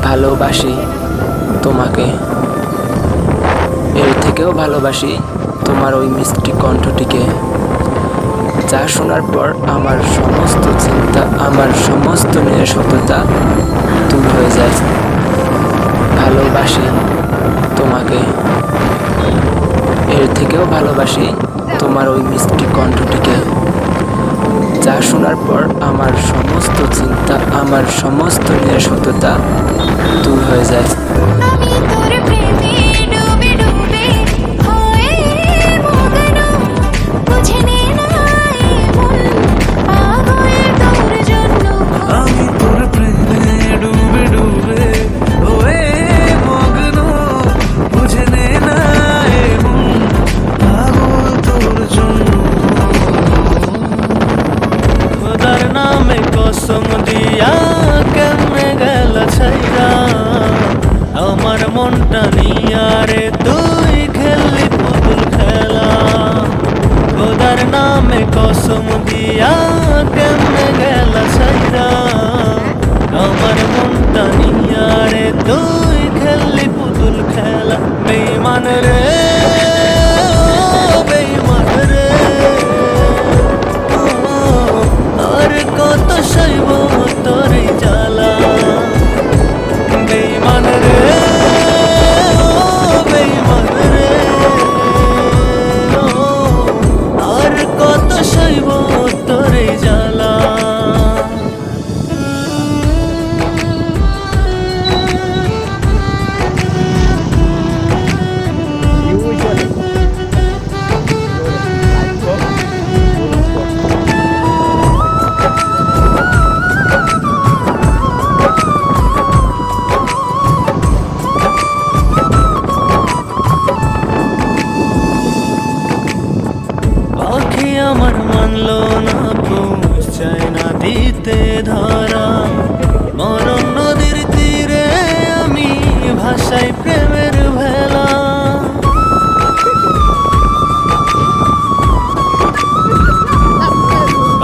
ভালোবাসি তোমাকে, এর থেকেও ভালোবাসি তোমার ওই মিষ্টি কণ্ঠটিকে, যা শোনার পর আমার সমস্ত চিন্তা, আমার সমস্ত নিরাসক্ততা দূর হয়ে যায়। ভালোবাসি তোমাকে, এর থেকেও ভালোবাসি তোমার ওই মিষ্টি কণ্ঠটিকে, যা শোনার পর আমার সমস্ত চিন্তা, আমার সমস্ত নিরাসক্ততা দূর হয়ে যায়। কসম দিয়া কেমনে গেল ছাইরা আমার মনটা নিয়া রে, তুই খেললি পুতুল খেলা। খোদার নামে কসম দিয়া কেমনে গেল ছাইরা আমার মনটা নিয়া রে, তুই খেললি পুতুল খেলা। বেঈমান রে, সইব তোর জ্বালা। বেঈমান রে, বেঈমান রে, আর কত সইব তোর জ্বালা। আমার মানলো না, পৌঁছ চাই না দিতে ধরা। মরণ নদীর তীরে আমি ভাষাই প্রেমের ভেলা।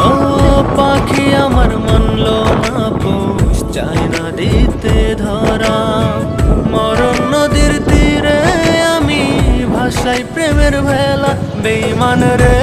ও পাখি আমার মানলো না, পৌঁছ চাই না দিতে ধরা। মরণ নদীর তীরে আমি ভাষাই প্রেমের ভেলা। বেঈমান রে,